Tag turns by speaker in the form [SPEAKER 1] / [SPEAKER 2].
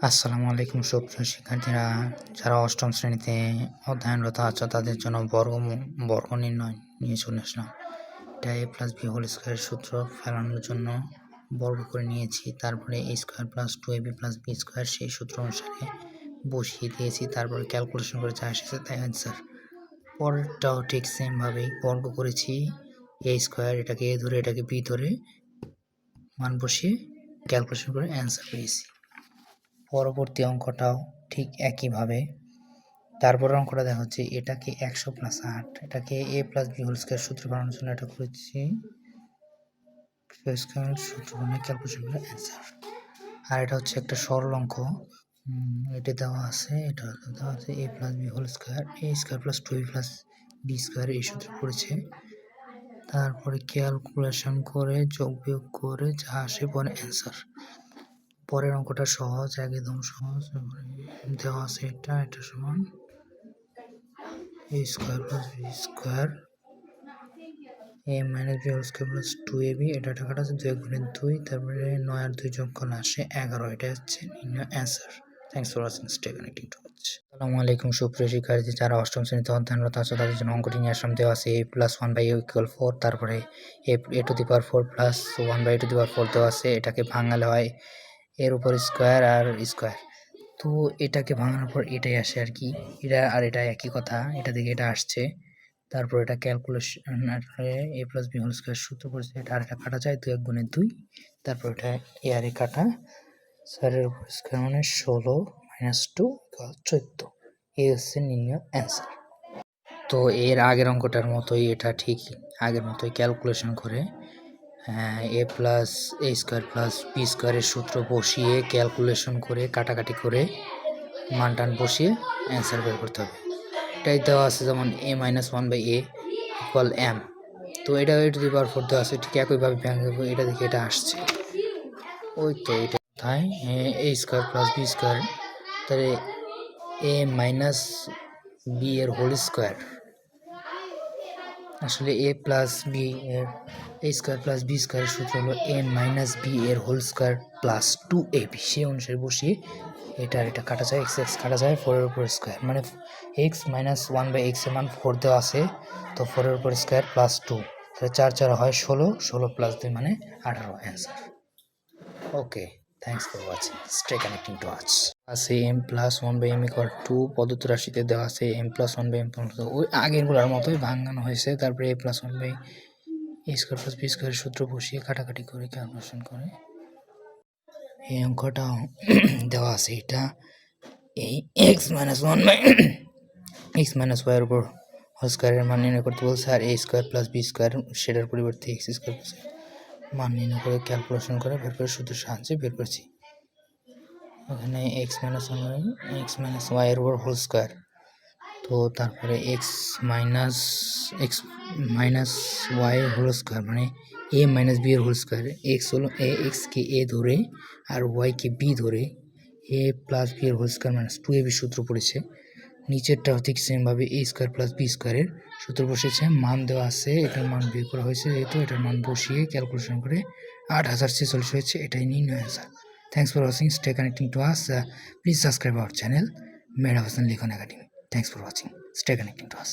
[SPEAKER 1] আসসালামু আলাইকুম সুপ্রিয় শিক্ষার্থীরা, যারা অষ্টম শ্রেণীতে অধ্যয়নরত আছো তাদের জন্য বর্গ নির্ণয় নিয়ে চলে আসলাম। এটা a প্লাস বি হোল স্কোয়ারের সূত্র ফেলানোর জন্য বর্গ করে নিয়েছি। তারপরে a square plus 2ab plus B square সেই সূত্র অনুসারে বসিয়ে দিয়েছি। তারপরে ক্যালকুলেশন করে যা এসেছে তাই অ্যান্সার। পরেরটাও ঠিক সেমভাবেই বর্গ করেছি। a স্কোয়ার এটাকে a ধরে এটাকে বি ধরে মান বসিয়ে ক্যালকুলেশন করে অ্যান্সার পেয়েছি। পরবর্তী অঙ্কটাও ঠিক একইভাবে। তারপরের অঙ্কটা দেখা হচ্ছে এটাকে 100 প্লাস 8 এটাকে a plus B whole square সূত্র বানানোর জন্য এটা করেছি সূত্র বানিয়ে ক্যালকুলেশন করে অ্যান্সার। আর এটা হচ্ছে একটা সরল অঙ্ক, এটা দেওয়া আছে, এটা দেওয়া আছে a plus B whole square a square plus 2b plus B square এই সূত্র পড়েছে। তারপরে ক্যালকুলেশন করে যোগ বিয়োগ করে যা আসে পরে অ্যান্সার। পরের অঙ্কটা সহজ, একদম সহজ। দেওয়া আছে এটা সমান a square plus B square a minus B whole square plus 2ab এটা টাকাটা আছে 2 গুণে 2, তারপরে 9 আর 2 যোগ করলে আসে 11। এটা হচ্ছে নির্ণয় answer. Thanks for watching, stay connected to watch. আসসালামু আলাইকুম সুপ্রিয় শিক্ষার্থী, যারা অষ্টম শ্রেণীতে অধ্যয়নরত আছে তাদের জন্য অঙ্কটি নিয়ে আসলাম। দেওয়া আছে a প্লাস 1/a ইকুয়াল 4, তারপরে a to the power 4 plus 1/a to the power 4 দেওয়া আছে। এটাকে ভাঙালে হয় এর উপর স্কোয়ার আর স্কোয়ার। তো এটাকে ভাঙানোর পর এটাই আসে আর কি, এটা আর এটা একই কথা, এটা থেকে এটা আসছে। তারপর এটা calculation a plus B whole square সূত্র পড়ছে, এটা আর এটা কাটা যায় 2 গুণে 2, তারপর এটা এ আর এ কাটা, 4 উপর স্কোয়ার মানে 16 মাইনাস 2 14। এই হচ্ছে নির্ণয় অ্যান্সার। তো এর আগের অঙ্কটার মতোই এটা ঠিক আগের মতোই ক্যালকুলেশন করে a plus a square plus B স্কোয়ারের সূত্র বসিয়ে ক্যালকুলেশন করে কাটাকাটি করে মান টান বসিয়ে অ্যান্সার বের করতে হবে। এটাই দেওয়া আছে যেমন a minus 1/a equal m, তো এটা a টু দি পাওয়ার 4 দেওয়া আছে। ঠিক একইভাবে ভেঙে দেবো, এটা দেখে এটা আসছে, ওই তো এটা কোথায় a square plus B square, তাহলে a মাইনাস বি এর হোল স্কোয়ার, আসলে a প্লাস বি এর a স্কোয়ার প্লাস বি স্কোয়ারের সূত্র হলো a মাইনাস বি এর হোল স্কোয়ার প্লাস 2ab, সেই অনুসারে বসিয়ে এটা আর এটা কাটা যায়, এক্স এক্স কাটা যায়, 4 এর উপর স্কোয়ার মানে এক্স মাইনাস 1/x এর মান 4 দেওয়া আছে, তো 4 এর উপর স্কোয়ার প্লাস 2, তাহলে 4 4 হয় 16, 16 প্লাস 2 মানে 18 answer. Okay, thanks for watching, stay connecting to watch. আছে m প্লাস 1/m ইকুয়াল 2 পদ্ধত রাশিতে দেওয়া আছে m প্লাস 1/m, ওই আগেরগুলোর মতোই ভাঙানো হয়েছে। তারপরে a plus 1/a square plus B স্কোয়ারের সূত্র বসিয়ে কাটাকাটি করে ক্যালকুলেশন করে এই অঙ্কটা দেওয়া আছে। এটা এই x minus 1/x minus Y এর উপর হোল স্কোয়ারের মান নির্ণয় করতে বলছে, আর a square plus B square সেটার পরিবর্তে এক্স স্কোয়ার প্লাস মান নির্ণয় করে ক্যালকুলেশন করে বের করে সূত্রের সাহায্যে বের করছি। এখানে এক্স মাইনাস ওয়াই এর উপর হোল স্কোয়ার, তো তারপরে X minus Y whole square মানে a মাইনাস বি এর হোল স্কোয়ার। এক্স হলো এক্সকে a ধরে আর ওয়াইকে বি ধরে a প্লাস বি এর হোল স্কোয়ার মাইনাস 2ab সূত্র পড়েছে। নিচেরটাও ঠিক সেমভাবে a স্কোয়ার প্লাস বি স্কোয়ারের সূত্র বসেছে, মান দেওয়া আছে, এটার মান বের করা হয়েছে, যেহেতু এটার মান বসিয়ে ক্যালকুলেশন করে 8046 হয়েছে, এটাই নির্ণয় answer. Thanks for watching, stay connecting to us. Please subscribe our channel, Mehra Hossain Likhon Academy. Thanks for watching, stay connecting to us.